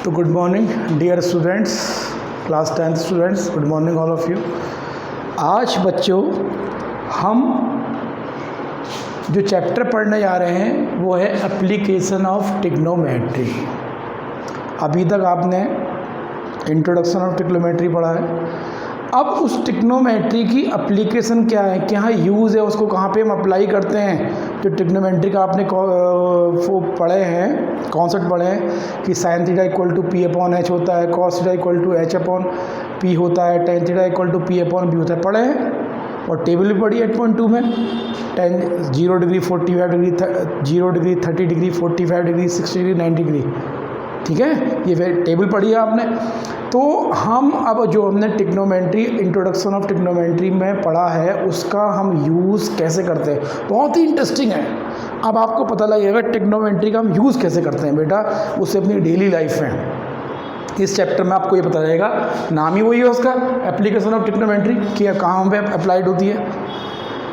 तो good morning dear students, class 10th students, good morning all of you. आज बच्चों हम जो चैप्टर पढ़ने जा रहे हैं वो है एप्लीकेशन ऑफ ट्रिग्नोमेट्री। अभी तक आपने इंट्रोडक्शन ऑफ ट्रिग्नोमेट्री पढ़ा है। अब उस ट्रिग्नोमेट्री की एप्लीकेशन क्या है, क्या यूज़ है, उसको कहाँ पे हम अप्लाई करते हैं। जो ट्रिग्नोमेट्री का आपने वो पढ़े हैं, कॉन्सेप्ट पढ़े हैं कि sine theta equal to P upon H होता है, cos theta equal to H upon P होता है, tan theta equal to P upon B होता है, पढ़े हैं। और टेबल भी पढ़ी 8.2 में 0 degree 45 degree 0 degree 30 degree 45 degree 60 degree 90 degree, ठीक है, ये फिर टेबल पढ़ी है आपने। तो हम अब जो हमने ट्रिग्नोमेट्री इंट्रोडक्शन ऑफ ट्रिग्नोमेट्री में पढ़ा है उसका हम यूज़ कैसे करते हैं, बहुत ही इंटरेस्टिंग है। अब आपको पता लगेगा ट्रिग्नोमेट्री का हम यूज़ कैसे करते हैं बेटा, उससे अपनी डेली लाइफ में। इस चैप्टर में आपको ये पता रहेगा, नाम ही वही है उसका, एप्लीकेशन ऑफ ट्रिग्नोमेट्री, कि कहाँ पे अप्लाइड होती है,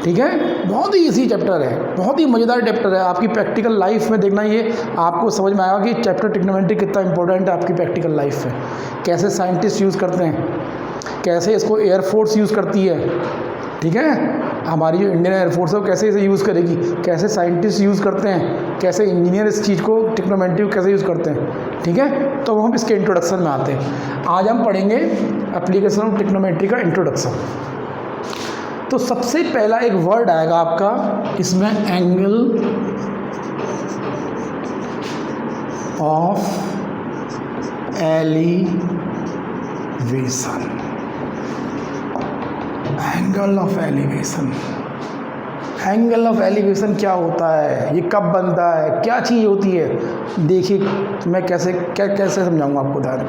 ठीक है। बहुत ही इजी चैप्टर है, बहुत ही मज़ेदार चैप्टर है। आपकी प्रैक्टिकल लाइफ में देखना, ये आपको समझ में आएगा कि चैप्टर ट्रिग्नोमेट्री कितना इंपॉर्टेंट है आपकी प्रैक्टिकल लाइफ में। कैसे साइंटिस्ट यूज़ करते हैं, कैसे इसको एयरफोर्स यूज़ करती है, ठीक है, हमारी जो इंडियन एयरफोर्स है वो कैसे इसे यूज़ करेगी, कैसे साइंटिस्ट यूज़ करते हैं, कैसे इंजीनियर इस चीज़ को ट्रिग्नोमेट्री को कैसे यूज़ करते हैं, ठीक है। तो हम इसके इंट्रोडक्शन में आते हैं। आज हम पढ़ेंगे एप्लीकेशन ऑफ ट्रिग्नोमेट्री का इंट्रोडक्शन। तो सबसे पहला एक वर्ड आएगा आपका इसमें, angle of elevation. Angle of elevation, angle of elevation क्या होता है, ये कब बनता है, क्या चीज़ होती है, देखिए मैं कैसे समझाऊंगा आपको उदाहरण।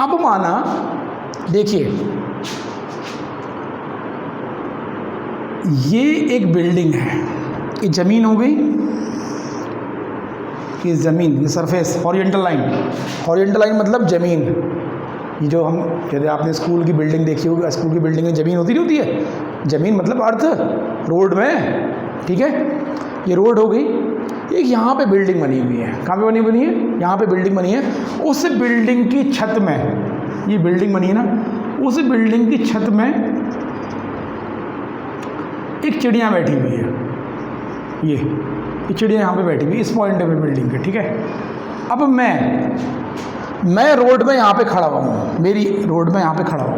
अब माना देखिए, ये एक बिल्डिंग है, ये ज़मीन हो गई, ये ज़मीन, ये surface, horizontal line. Horizontal line मतलब ज़मीन। ये जो हम, यदि आपने स्कूल की बिल्डिंग देखी होगी, स्कूल की बिल्डिंग में ज़मीन होती नहीं होती है, ज़मीन मतलब अर्थ, रोड में, ठीक है। ये रोड हो गई। एक यहाँ पे बिल्डिंग बनी हुई है, कहाँ पे बनी है, यहाँ पे बिल्डिंग बनी है। उस बिल्डिंग की छत में, ये बिल्डिंग बनी है ना, उस बिल्डिंग की छत में एक चिड़िया बैठी हुई है। ये चिड़िया यहाँ पे बैठी हुई इस पॉइंट पे बिल्डिंग के, ठीक है। अब मैं रोड में यहाँ पे खड़ा हुआ हूँ, मेरी रोड में यहाँ पे खड़ा हूँ,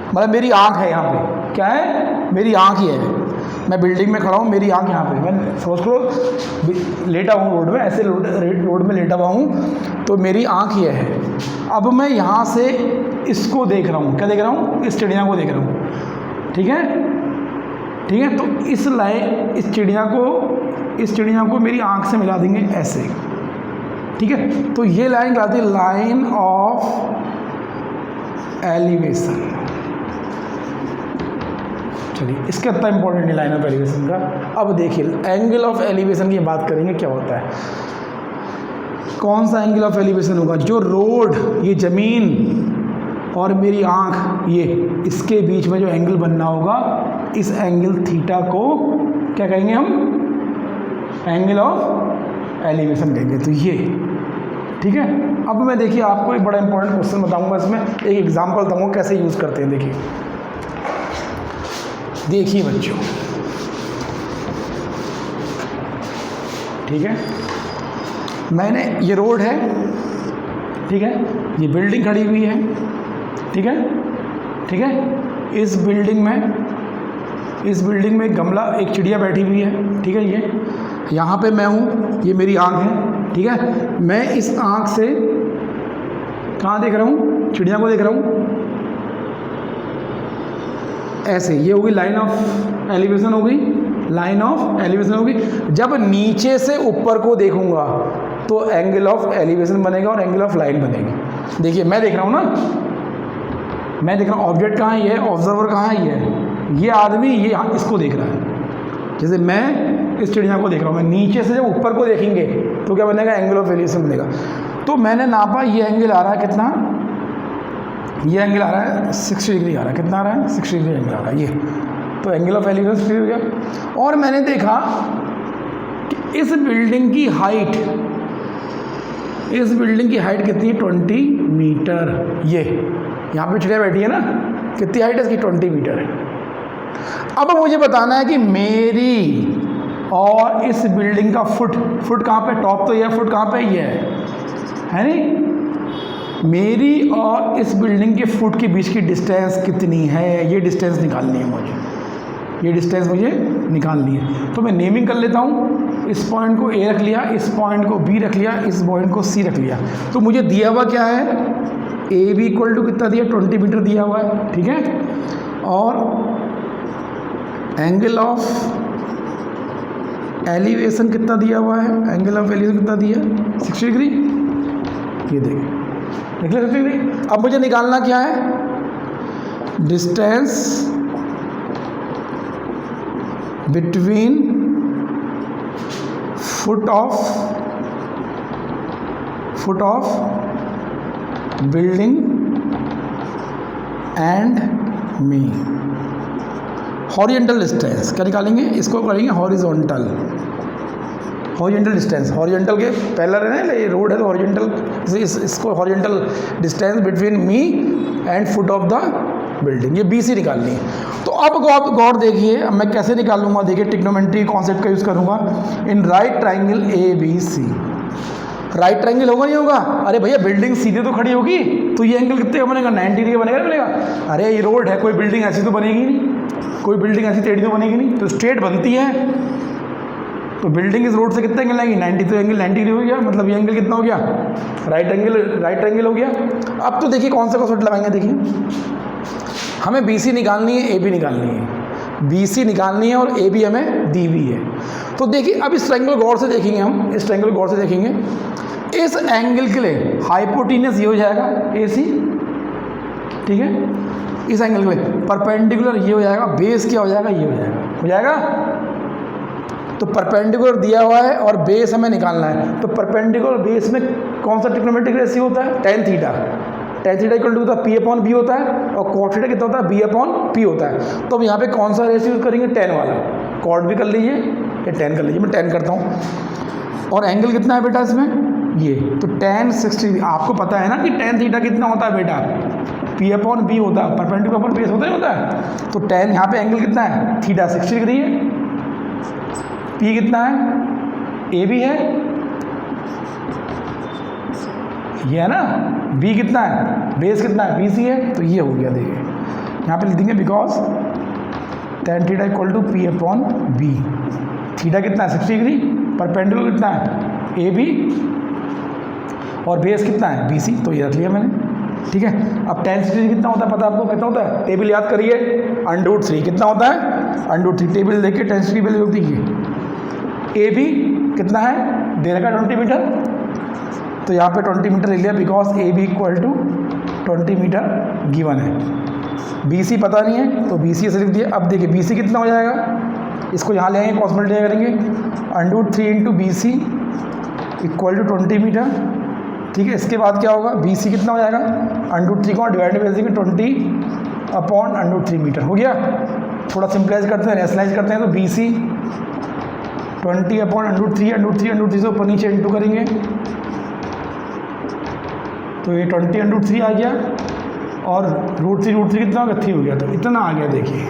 मतलब मेरी आँख है यहाँ पे, क्या है, मेरी आँख ही है। मैं बिल्डिंग में खड़ा हूँ, मेरी आँख यहाँ पे, मैं समझ लो लेटा हूँ रोड में, ऐसे रोड में लेटा हुआ हूँ, तो मेरी आँख ये है। अब मैं यहाँ से इसको देख रहा हूँ, क्या देख रहा हूँ, इस चिड़िया को देख रहा हूँ, ठीक है, ठीक है। तो इस लाइन, इस चिड़िया को मेरी आँख से मिला देंगे ऐसे, ठीक है। तो ये लाइन कहलाती है लाइन ऑफ एलिवेशन। चलिए, इसका इतना इंपॉर्टेंट है लाइन ऑफ एलिवेशन का। अब देखिए एंगल ऑफ एलिवेशन की बात करेंगे, क्या होता है, कौन सा एंगल ऑफ एलिवेशन होगा, जो रोड, ये ज़मीन और मेरी आँख, ये इसके बीच में जो एंगल बनना होगा, इस एंगल थीटा को क्या कहेंगे हम, एंगल ऑफ एलिवेशन कहेंगे। तो ये, ठीक है। अब मैं देखिए आपको एक बड़ा इंपॉर्टेंट क्वेश्चन बताऊंगा, इसमें एक एग्जांपल बताऊंगा कैसे यूज़ करते हैं। देखिए बच्चों, ठीक है, मैंने, ये रोड है, ठीक है, ये बिल्डिंग खड़ी हुई है, ठीक है, ठीक है। इस बिल्डिंग में गमला, एक चिड़िया बैठी हुई है, ठीक है। ये यहाँ पे मैं हूँ, ये मेरी आँख है, ठीक है। मैं इस आँख से कहाँ देख रहा हूँ, चिड़िया को देख रहा हूँ ऐसे। ये होगी लाइन ऑफ एलिवेशन, हो गई लाइन ऑफ एलिवेशन होगी। जब नीचे से ऊपर को देखूंगा तो एंगल ऑफ एलिवेशन बनेगा और एंगल ऑफ लाइन बनेगी। देखिए मैं देख रहा हूँ ना, मैं देख रहा हूँ ऑब्जेक्ट कहाँ है, ये ऑब्जर्वर कहाँ है, ये आदमी, ये इसको देख रहा है। जैसे मैं इस चिड़िया को देख रहा हूँ, मैं नीचे से जब ऊपर को देखेंगे तो क्या बनेगा, एंगल ऑफ एलिवेशन बनेगा। तो मैंने नापा, ये एंगल आ रहा है कितना, ये एंगल आ रहा है 60 डिग्री आ रहा है, कितना आ रहा है, 60 डिग्री एंगल आ रहा है ये। तो एंगल ऑफ एलिवेशन फ्री हो गया। और मैंने देखा कि इस बिल्डिंग की हाइट इस बिल्डिंग की हाइट कितनी है 20 मीटर। ये यहाँ पे चिड़िया बैठी है ना, कितनी हाइट है इसकी 20 मीटर है। अब मुझे बताना है कि मेरी और इस बिल्डिंग का फुट कहाँ पे, टॉप तो यह फुट कहाँ पे, ये है नहीं, मेरी और इस बिल्डिंग के फुट के बीच की डिस्टेंस कितनी है, ये डिस्टेंस निकालनी है मुझे, ये डिस्टेंस मुझे निकालनी है। तो मैं नेमिंग कर लेता हूँ, इस पॉइंट को ए रख लिया, इस पॉइंट को बी रख लिया, इस पॉइंट को सी रख लिया। तो मुझे दिया हुआ क्या है, ए बी इक्वल टू कितना दिया, 20 मीटर दिया हुआ है, ठीक है। और एंगल ऑफ एलिवेशन कितना दिया हुआ है, एंगल ऑफ एलिवेशन कितना दिया, 60 डिग्री, ये देखिए निकले 60 डिग्री। अब मुझे निकालना क्या है, distance between foot of building and me, horizontal distance. क्या निकालेंगे, इसको करेंगे हॉरिजॉन्टल डिस्टेंस। हॉरिजॉन्टल के पैरेलल है ना, ये रोड है तो हॉरिजॉन्टल, इसको horizontal distance between me and foot of the building, ये BC निकालनी है। तो अब गौर देखिए, अब मैं कैसे निकालूंगा, देखिए ट्रिग्नोमेट्री कॉन्सेप्ट का यूज़ करूंगा। इन right triangle ABC, right triangle होगा नहीं होगा, अरे भैया बिल्डिंग सीधे तो खड़ी होगी, तो ये एंगल कितने का बनेगा, 90 डिग्री बनेगा नहीं बनेगा। अरे ये रोड है, कोई बिल्डिंग ऐसी तो बनेगी नहीं, कोई बिल्डिंग ऐसी टेढ़ी तो बनेगी नहीं, तो स्ट्रेट बनती है। तो बिल्डिंग इस रोड से कितना एंगल आएगी, 90, तो एंगल 90 डिग्री हो गया, मतलब ये एंगल कितना हो गया, राइट एंगल हो गया। अब तो देखिए कौन सा कॉन्सेप्ट लगाएंगे, देखिए हमें BC निकालनी है, AB निकालनी है, BC निकालनी है और AB हमें दी हुई है। तो देखिए अब इस ट्रायंगल गौर से देखेंगे, हम इस ट्रायंगल गौर से देखेंगे, इस एंगल के लिए हाइपोटेन्यूस ये हो जाएगा AC, ठीक है, इस एंगल के लिए परपेंडिकुलर ये हो जाएगा, बेस क्या हो जाएगा, ये हो जाएगा। तो परपेंडिकुलर दिया हुआ है और बेस हमें निकालना है, तो परपेंडिकुलर बेस में कौन सा ट्रिग्नोमेट्रिक रेशियो होता है, tan theta equal to P/B होता है, और cot थीटा कितना होता है, B/P होता है। तो अब यहाँ पे कौन सा रेशियो यूज करेंगे, tan वाला, cot भी कर लीजिए या tan कर लीजिए, मैं tan करता हूँ। और एंगल कितना है बेटा इसमें, ये तो tan 60, आपको पता है ना कि tan थीटा कितना होता है बेटा, P/B होता है, परपेंडिकुलर बेस होता है। तो tan यहाँ पे एंगल कितना है, थीटा 60 डिग्री है, P कितना है, AB है, ये है ना, B कितना है, बेस कितना है, BC है। तो ये हो गया, देखिए यहाँ पे लिख देंगे because tan theta equal to P/B, theta कितना है 60 डिग्री, परपेंडिकुलर कितना है AB, और बेस कितना है BC, तो ये रख लिया मैंने, ठीक है। अब tan 60 डिग्री कितना होता है, पता है आपको कितना होता है, टेबल याद करिए, √3 कितना होता है, √3, टेबल देखिए tan 60 डिग्री वैल्यू देखिए। AB कितना है, दे रखा 20 मीटर, तो यहाँ पे 20 मीटर ले लिया because AB equal to 20 metre given है। BC पता नहीं है तो BC ऐसे लिख दिया। अब देखिए BC कितना हो जाएगा, इसको यहाँ ले आएंगे, क्रॉस मल्टीप्लाई करेंगे, √3 into BC equal to 20 metre, ठीक है। इसके बाद क्या होगा, BC कितना हो जाएगा, √3 को डिवाइड कर देंगे 20/√3 मीटर, हो गया। थोड़ा सिंपलाइज करते हैं, रेशनलाइज करते हैं, तो BC 20/√3 से ऊपर नीचे इंटू करेंगे, तो ये 20/3 आ गया, और √3 कितना हो गया, 3 हो गया, तो इतना आ गया। देखिए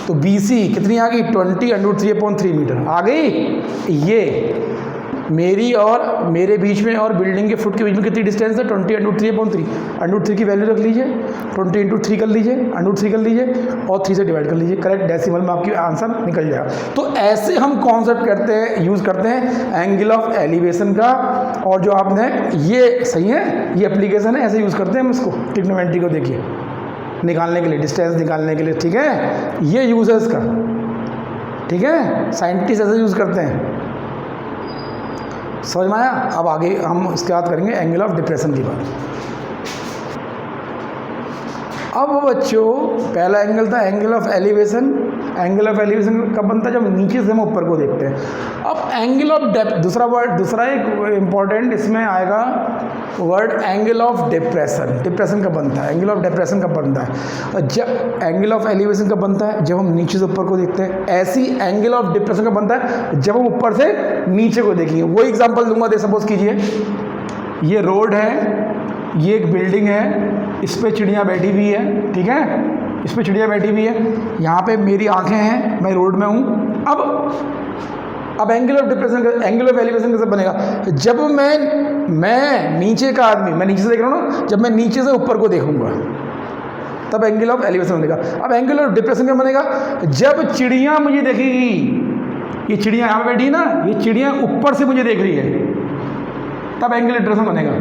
तो BC कितनी आ गई, 20/3 मीटर आ गई। ये मेरी और मेरे बीच में और बिल्डिंग के फुट के बीच में कितनी डिस्टेंस है, 20/3/3, √3 की वैल्यू रख लीजिए, 20 × 3 कर लीजिए, √3 कर लीजिए, और 3 से डिवाइड कर लीजिए, करेक्ट डेसिमल में आपकी आंसर निकल जाएगा। तो ऐसे हम कॉन्सेप्ट करते हैं, यूज़ करते हैं एंगल ऑफ एलिवेशन का, और जो आपने ये सही है, ये एप्लीकेशन है, ऐसे यूज़ करते हैं हम इसको, ट्रिग्नोमेट्री को देखिए निकालने के लिए, डिस्टेंस निकालने के लिए, ठीक है, ये यूज़ है इसका, ठीक है, साइंटिस्ट ऐसे यूज़ करते हैं, समझ में आया। अब आगे हम इसके बाद करेंगे एंगल ऑफ डिप्रेशन की बात। अब बच्चों पहला एंगल था angle of elevation. Angle of elevation कब बनता है, जब नीचे से हम ऊपर को देखते हैं। अब एंगल ऑफ डेप्थ, दूसरा एक इम्पॉर्टेंट इसमें आएगा word angle of depression. Depression कब बनता है, एंगल ऑफ डिप्रेशन कब बनता है, जब एंगल ऑफ एलिवेशन कब बनता है, जब हम नीचे से ऊपर को देखते हैं। ऐसी एंगल ऑफ डिप्रेशन कब बनता है, जब हम ऊपर से नीचे को देखेंगे। वो एग्जाम्पल दूंगा, दे सपोज कीजिए ये रोड है, ये एक बिल्डिंग है, इस पे चिड़िया बैठी हुई है, ठीक है, इस पे चिड़िया बैठी हुई है, यहाँ पे मेरी आंखें हैं, मैं रोड में हूँ। अब angle of depression, angle of elevation कैसे बनेगा? जब मैं नीचे का आदमी, मैं नीचे से देख रहा हूँ ना, जब मैं नीचे से ऊपर को देखूंगा तब एंगल ऑफ एलिवेशन बनेगा। अब एंगल ऑफ डिप्रेशन क्या बनेगा? जब चिड़िया मुझे देखेगी, ये चिड़िया यहाँ पे बैठी है ना, ये चिड़िया ऊपर से मुझे देख रही है, तब एंगल ऑफ डिप्रेशन बनेगा।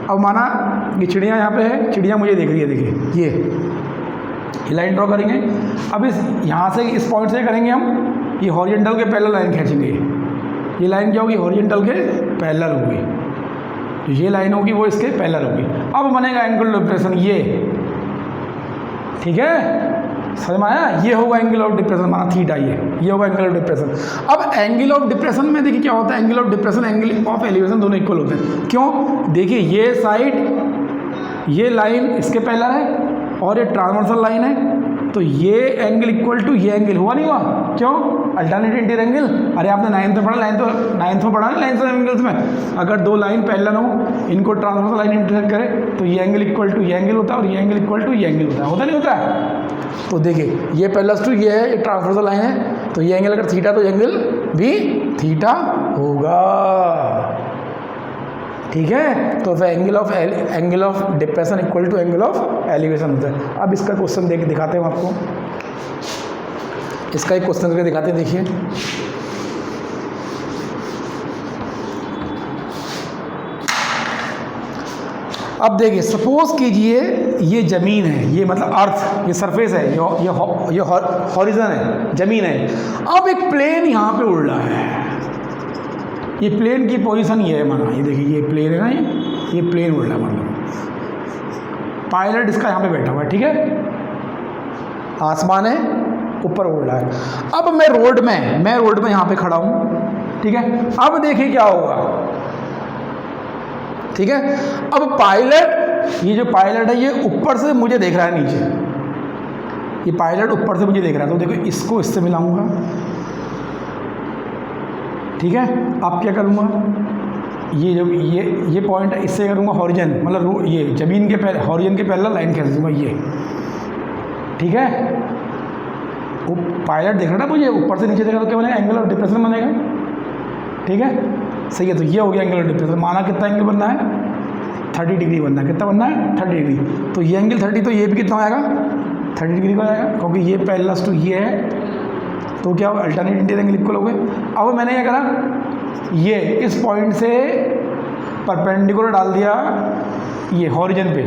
अब माना ये चिड़िया यहाँ पे है, चिड़िया मुझे देख रही है, देखिए ये लाइन ड्रॉ करेंगे। अब इस यहाँ से इस पॉइंट से करेंगे हम, ये हॉरिजॉन्टल के पैरेलल लाइन खींचेंगे। ये लाइन क्या होगी? हॉरिजॉन्टल के पैरेलल होगी, तो ये लाइन होगी वो इसके पैरेलल होगी। अब बनेगा एंगल ऑफ डिप्रेशन ये, ठीक है, समझ में आया? ये होगा एंगल ऑफ डिप्रेशन, माना थीटा, ये होगा एंगल ऑफ डिप्रेशन। अब एंगल ऑफ डिप्रेशन में देखिए क्या होता है, angle of depression angle of elevation दोनों इक्वल होते हैं। क्यों? देखिए ये साइड, ये लाइन इसके पैरेलल है और ये ट्रांसवर्सल लाइन है, तो ये एंगल इक्वल टू ये एंगल हुआ नहीं हुआ? क्यों? Alternate interior angle. अरे आपने नाइन्थ में पढ़ा, नाइन्थ में पढ़ा ना लाइन्स ऑफ एंगल्स में, अगर दो लाइन पैरेलल हो, इनको ट्रांसवर्सल लाइन इंटरसेक्ट करे तो ये एंगल इक्वल टू ये एंगल होता है और ये एंगल इक्वल टू ये एंगल होता नहीं होता? तो देखिए ये पैरेलल टू ये है, ये ट्रांसवर्सल लाइन है, तो ये एंगल अगर थीटा तो ये एंगल भी थीटा होगा, ठीक है। तो angle of depression equal to angle of elevation होता है। अब इसका क्वेश्चन देख दिखाते हैं आपको, इसका एक क्वेश्चन करके दिखाते हैं, देखिए। अब देखिए, सपोज कीजिए ये ज़मीन है, ये मतलब अर्थ, ये सरफेस है, ये हॉरिजन है, ज़मीन है। अब एक प्लेन यहाँ पे उड़ रहा है, ये प्लेन की पोजीशन ये है, माना ये देखिए ये प्लेन है ना, ये प्लेन उड़ रहा है, मतलब पायलट इसका यहाँ पे बैठा हुआ है, ठीक है, आसमान है, ऊपर उड़ रहा है। अब मैं रोड में यहाँ पे खड़ा हूँ, ठीक है। अब देखिए क्या होगा, ठीक है। अब पायलट, ये जो पायलट है ये ऊपर से मुझे देख रहा है नीचे, ये पायलट ऊपर से मुझे देख रहा है, तो देखो इसको इससे मिलाऊंगा, ठीक है। अब क्या करूँगा, ये जो ये पॉइंट है, इससे करूँगा हॉरिजन, मतलब ये ज़मीन के हॉरिजन के पैरेलल लाइन खींच दूँगा ये, ठीक है। वो पायलट देख रहा है ना मुझे, ऊपर से नीचे देख रहा, तो क्या बनेगा? एंगल ऑफ डिप्रेशन बनेगा, ठीक है, सही है। तो ये हो गया एंगल ऑफ डिप्रेशन। माना कितना एंगल बनना है? 30 डिग्री बनना है। कितना बनना है? 30 डिग्री। तो ये एंगल 30, तो ये भी कितना आएगा? 30 डिग्री का आएगा, क्योंकि ये पैरेलल टू ये है, तो क्या होगा? अल्टरनेट इंटीरियर एंगल इक्वल हो गए। अब मैंने क्या करा, ये इस पॉइंट से परपेंडिकुलर डाल दिया, ये हॉरिजन पे,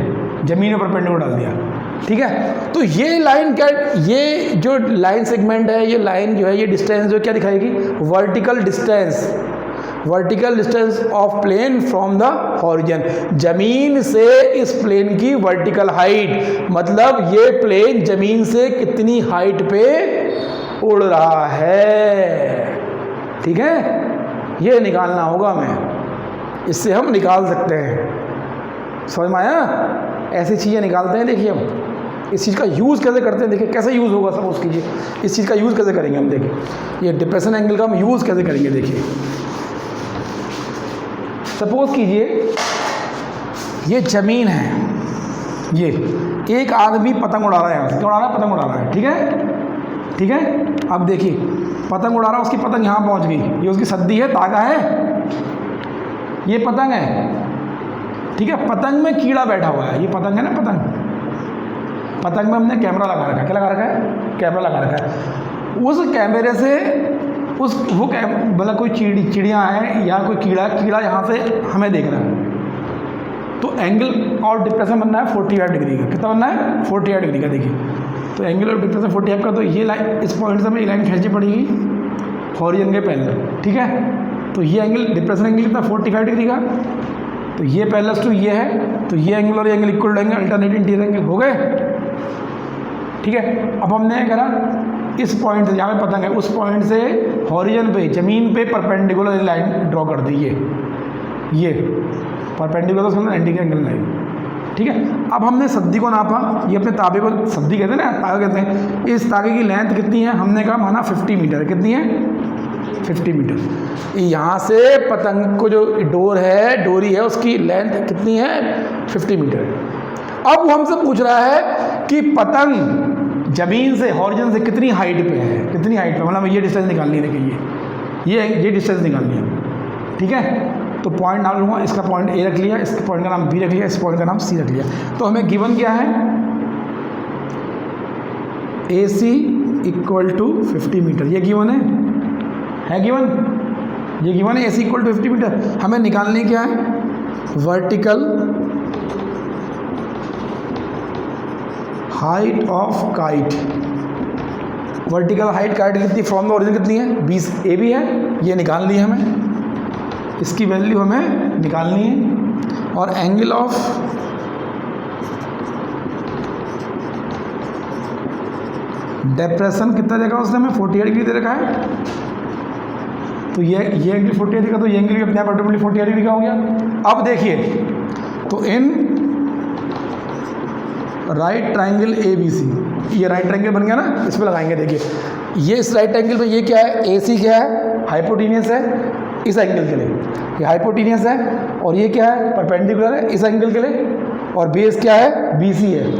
ज़मीन में परपेंडिकुलर डाल दिया, ठीक है। तो ये लाइन क्या, ये जो लाइन सेगमेंट है, ये लाइन जो है, ये डिस्टेंस जो क्या दिखाएगी? Vertical distance of plane from the horizon, जमीन से इस प्लेन की वर्टिकल हाइट, मतलब ये प्लेन जमीन से कितनी हाइट पे उड़ रहा है, ठीक है। ये निकालना होगा हमें, इससे हम निकाल सकते हैं, समझ में आया? ऐसी चीज़ें निकालते हैं। देखिए हम इस चीज़ का यूज़ कैसे करते हैं, देखिए कैसे यूज़ होगा, सपोज कीजिए इस चीज़ का यूज़ कैसे करेंगे हम, देखिए ये डिप्रेशन एंगल का हम यूज़ कैसे करेंगे। देखिए सपोज कीजिए ये ज़मीन है, ये एक आदमी पतंग उड़ा रहा है, यहाँ से क्या उड़ा रहा है? पतंग उड़ा रहा है, ठीक है, ठीक है। अब देखिए पतंग उड़ा रहा है, उसकी पतंग यहाँ पहुँच गई, ये उसकी सद्दी है, तागा है, ये पतंग है, ठीक है। पतंग में कीड़ा बैठा हुआ है, ये पतंग है ना, पतंग में हमने कैमरा लगा रखा है, क्या लगा रखा है? कैमरा लगा रखा है। उस कैमरे से वो मतलब कोई चिड़िया है या कोई कीड़ा यहाँ से हमें देख रहा है, तो एंगल और डिप्रेशन बनना है 45 डिग्री का। कितना बनना है? 45 डिग्री का। देखिए तो एंगल और डिप्रेशन 45 का, तो ये लाइन, इस पॉइंट से हमें ये लाइन खींचनी पड़ेगी हॉरिजन के पैरेलल, ठीक है। तो ये एंगल डिप्रेशन एंगल कितना? 45 डिग्री का। तो ये पैरेलल टू ये है, तो ये एंगल और ये एंगल इक्वल रहेंगे, अल्टरनेट इंटीरियर एंगल हो गए, ठीक है। अब हमने करा इस पॉइंट से, जहाँ पे पतंग है, उस पॉइंट से हॉरिजन पे, ज़मीन पे परपेंडिकुलर लाइन ड्रॉ कर दी, ये परपेंडिकुलर, तो 90 डिग्री एंगल लाइन, ठीक है। अब हमने सद्दी को नापा, ये अपने ताबे को सद्दी कहते हैं ना, तागा कहते हैं। इस तागे की लेंथ कितनी है? हमने कहा माना 50 मीटर। कितनी है? 50 मीटर। यहाँ से पतंग को जो डोरी है उसकी लेंथ कितनी है? 50 मीटर। अब वो हमसे पूछ रहा है कि पतंग ज़मीन से हॉरिजॉन से कितनी हाइट पे है, कितनी हाइट पे, मतलब ये डिस्टेंस निकालनी है। देखिए ये डिस्टेंस निकालनी है, ठीक है। तो पॉइंट नाम लूँगा, इसका पॉइंट ए रख लिया, इस पॉइंट का नाम बी रख लिया, इस पॉइंट का नाम सी रख लिया। तो हमें गिवन क्या है? ए सी इक्वल टू 50 मीटर, ये गिवन है गिवन, ये गिवन है। ए सी इक्वल टू 50 मीटर। हमें निकालने क्या है? Vertical height of kite. Vertical height kite कितनी फ्रॉम द ओरिजिन कितनी है? 20 ए बी है, ये निकालनी है हमें, इसकी वैल्यू हमें निकालनी है। और एंगल ऑफ डेप्रेशन कितना देगा उसने हमें? 48 डिग्री दे रखा है। तो ये एंगल 48 डिग्री का, तो ये एंगल भी अपने आप ऑटोमेटिकली 48 डिग्री का हो गया। अब देखिए, तो in right triangle A B C, ये राइट ट्राइंगल बन गया ना, इस पर लगाएंगे। देखिए ये इस राइट ट्राइंगल में ये क्या है? ए सी क्या है? हाइपोटेनियस है इस एंगल के लिए, ये हाइपोटेनियस है। और ये क्या है? परपेंडिकुलर है इस एंगल के लिए। और बेस क्या है? बी सी है,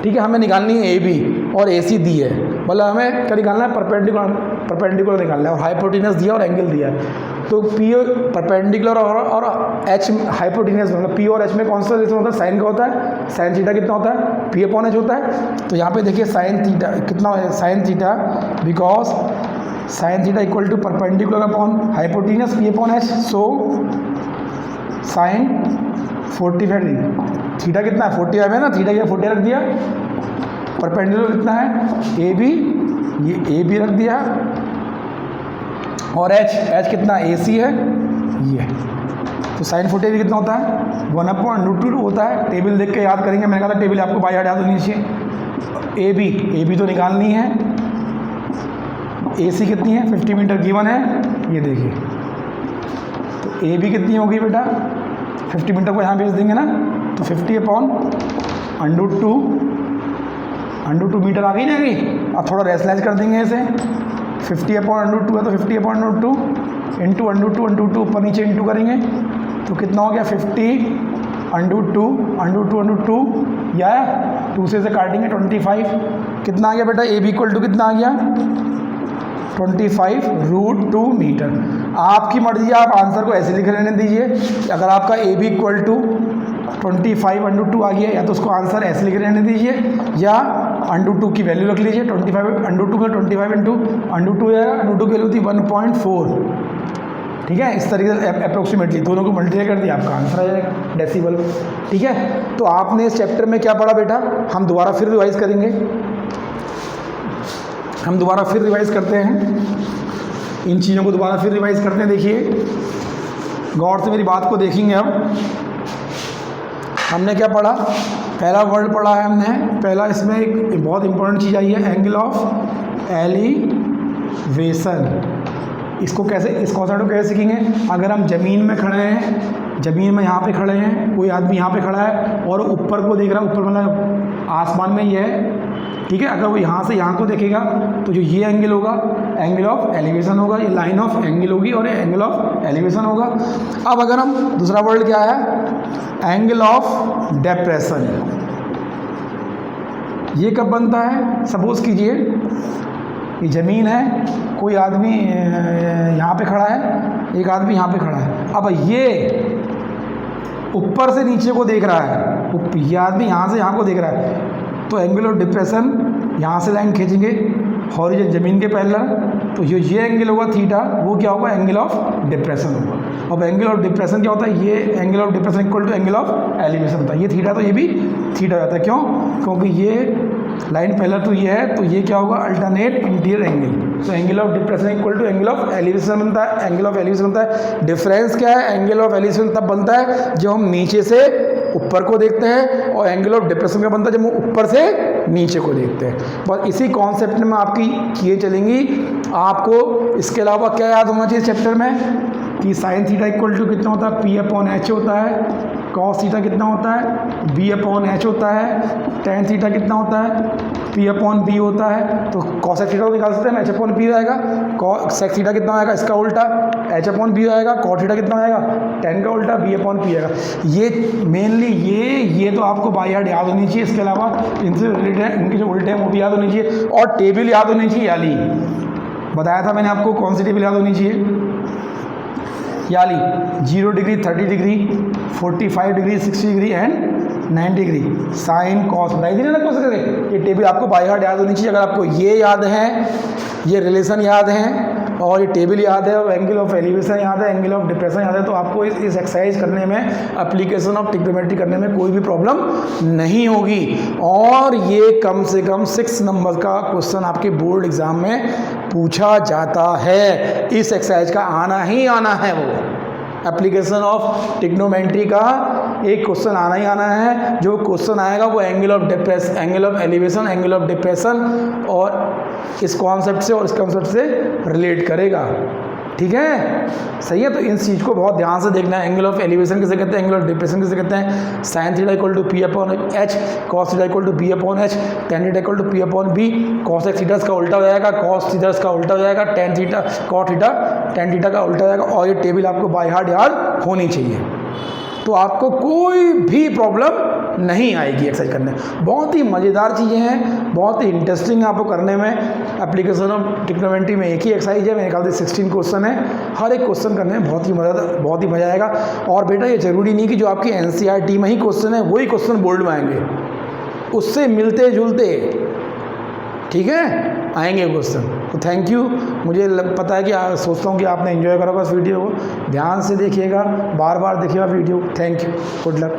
ठीक है। हमें निकालनी है ए बी और ए सी दी है, मतलब हमें क्या निकालना है? परपेंडिकुलर निकालना है। और हाइपोटेनियस दिया और एंगल दिया है। तो पी परपेंडिकुलर और एच हाइपोटेनियस, मतलब पी और एच में कौन सा रिलेशन होता है? साइन का होता है। साइन थीटा कितना होता है? पी अपॉन एच होता है। तो यहाँ पे देखिए साइन थीटा कितना है? Sine theta, because sine theta equal to perpendicular upon hypotenuse P upon H. So sine 45 degree. Theta कितना है? 45 है ना, थीटा क्या 40 रख दिया। परपेंडिकुलर कितना है? ए बी, ये ए बी रख दिया। और एच कितना? ए सी है, ये। तो साइन 40 कितना होता है? 1/√2 होता है। टेबल देख के याद करेंगे, मैंने कहा था टेबल आपको बाय हार्ट याद होनी चाहिए। ए बी तो निकालनी है। ए सी कितनी है? 50 मीटर गिवन है, ये देखिए। तो ए बी कितनी होगी बेटा? 50 मीटर को यहाँ भेज देंगे ना, तो 50/√2 मीटर आ गई ना गई। अब थोड़ा रेसलाइज कर देंगे इसे। 50/√2 है तो 50/√2 इंटू √2 ऊपर नीचे इंटू करेंगे तो कितना हो गया? 50/√2 या 2 से काटेंगे 25। कितना आ गया बेटा? ए बी इक्वल टू कितना आ गया? 25√2 मीटर। आपकी मर्जी, आप आंसर को ऐसे लिख रहने दीजिए। अगर आपका ए बी इक्वल टू 25/2 आ गया, या तो उसको आंसर ऐसे लिख रहने दीजिए, या √2 की वैल्यू रख लीजिए। 25/2 का 25 इंटू √2 है, √2 की वैल्यू थी 1.4, ठीक है। इस तरीके से अप्रोक्सीमेटली दोनों को मल्टीप्लाई कर दिया, आपका आंसर आ जाएगा डेसिबल, ठीक है। तो आपने इस चैप्टर में क्या पढ़ा बेटा? हम दोबारा फिर रिवाइज करेंगे, हम दोबारा फिर रिवाइज करते हैं इन चीज़ों को, दोबारा फिर रिवाइज करते हैं। देखिए गौर से मेरी बात को देखेंगे। अब हमने क्या पढ़ा? पहला वर्ड पढ़ा है हमने। पहला इसमें एक बहुत इंपॉर्टेंट चीज़ आई है, एंगल ऑफ एलिवेशन। इसको कैसे, इस कॉन्सेप्ट को कैसे सीखेंगे? अगर हम ज़मीन में खड़े हैं, ज़मीन में यहाँ पे खड़े हैं, कोई आदमी यहाँ पे खड़ा है और ऊपर को देख रहा है, ऊपर मतलब आसमान में ये है, ठीक है। अगर वो यहाँ से यहाँ को देखेगा तो जो ये एंगल होगा, एंगल ऑफ एलिवेशन होगा, ये लाइन ऑफ एंगल होगी और ये एंगल ऑफ एलिवेशन होगा। अब अगर हम दूसरा वर्ड क्या है? Angle of depression. ये कब बनता है? सपोज कीजिए ये ज़मीन है, कोई आदमी यहाँ पे खड़ा है, एक आदमी यहाँ पे खड़ा है। अब ये ऊपर से नीचे को देख रहा है, ये आदमी यहाँ से यहाँ को देख रहा है, तो एंगल ऑफ डिप्रेशन, यहाँ से लाइन खींचेंगे हॉरिजॉन ज़मीन के पैरेलल, तो ये एंगल होगा थीटा, वो क्या होगा? एंगल ऑफ डिप्रेशन होगा। अब एंगल ऑफ डिप्रेशन क्या होता है? ये angle of depression equal to angle of elevation होता है। ये थीटा, तो ये भी थीटा हो जाता है। क्यों? क्योंकि ये लाइन पैरेलल तो ये है, तो ये क्या होगा? Alternate interior angle. तो angle of depression equal to angle of elevation बनता है। एंगल ऑफ एलिवेशन बनता है। डिफरेंस क्या है? एंगल ऑफ एलिवेशन तब बनता है जब हम नीचे से ऊपर को देखते हैं, और एंगल ऑफ डिप्रेशन का बनता है जब हम ऊपर से नीचे को देखते हैं। बस इसी कॉन्सेप्ट में आपकी किए चलेंगी। आपको इसके अलावा क्या याद होना चाहिए चैप्टर में? कि साइन थीटा इक्वल टू कितना होता है? P/H होता है। कॉस थीटा कितना होता है? B/H होता है। टेन थीटा कितना होता है? P/B होता है, तो cosec थीटा को निकाल सकते हैं, H/P आएगा, sec थीटा कितना आएगा, इसका उल्टा H/P आएगा, cot थीटा कितना आएगा, tan का उल्टा B/P आएगा। ये मेनली ये तो आपको बाय हार्ट याद होनी चाहिए, इसके अलावा इनसे रिलेटेड है, इनके जो उल्टे हैं वो भी याद होनी चाहिए, और टेबल याद होनी चाहिए। याली बताया था मैंने आपको कौन सी टेबल याद होनी चाहिए, याली 0 degree, 30 degree, 45 degree, 60 degree and 90 degree, sine cos बताई थी ना कौन से। ये टेबल आपको बाय हार्ट याद होनी चाहिए। अगर आपको ये याद है, ये रिलेशन याद है, और ये टेबल याद है, और एंगल ऑफ एलिवेशन याद है, एंगल ऑफ डिप्रेशन याद है, तो आपको इस एक्सरसाइज करने में, एप्लीकेशन ऑफ ट्रिग्नोमेट्री करने में कोई भी प्रॉब्लम नहीं होगी। और ये कम से कम 6 नंबर का क्वेश्चन आपके बोर्ड एग्जाम में पूछा जाता है। इस एक्सरसाइज का आना ही आना है, वो एप्लीकेशन ऑफ ट्रिग्नोमेट्री का एक क्वेश्चन आना ही आना है। जो क्वेश्चन आएगा वो angle of depression, angle of elevation, angle of depression और इस कॉन्सेप्ट से और इस कॉन्सेप्ट से रिलेट करेगा। ठीक है, सही है। तो इन चीज़ को बहुत ध्यान से देखना है। एंगल ऑफ एलिवेशन किसे कहते हैं, एंगल ऑफ डिप्रेशन किसे कहते हैं, sine theta equal to P/H, cos theta equal to B/H, tan theta equal to P/B, cos theta का उल्टा हो जाएगा, कॉस थीटा का उल्टा हो जाएगा, tan theta cot theta tan theta का उल्टा हो जाएगा। और ये टेबल आपको बाय हार्ट याद होनी चाहिए, तो आपको कोई भी प्रॉब्लम नहीं आएगी एक्सरसाइज करने। बहुत ही मज़ेदार चीज़ें हैं, बहुत ही इंटरेस्टिंग है आपको करने में। एप्लीकेशन ऑफ ट्रिग्नोमेट्री में एक ही एक्सरसाइज है, मेरे ख्याल से 16 क्वेश्चन है। हर एक क्वेश्चन करने में बहुत ही मज़ा आएगा। और बेटा ये ज़रूरी नहीं कि जो आपकी NCERT में ही क्वेश्चन है वही क्वेश्चन बोर्ड में आएंगे, उससे मिलते जुलते, ठीक है, आएंगे क्वेश्चन। तो थैंक यू। मुझे पता है कि सोचता हूँ कि आपने एंजॉय करा होगा इस वीडियो को। ध्यान से देखिएगा, बार बार देखिएगा video. Thank you, good luck.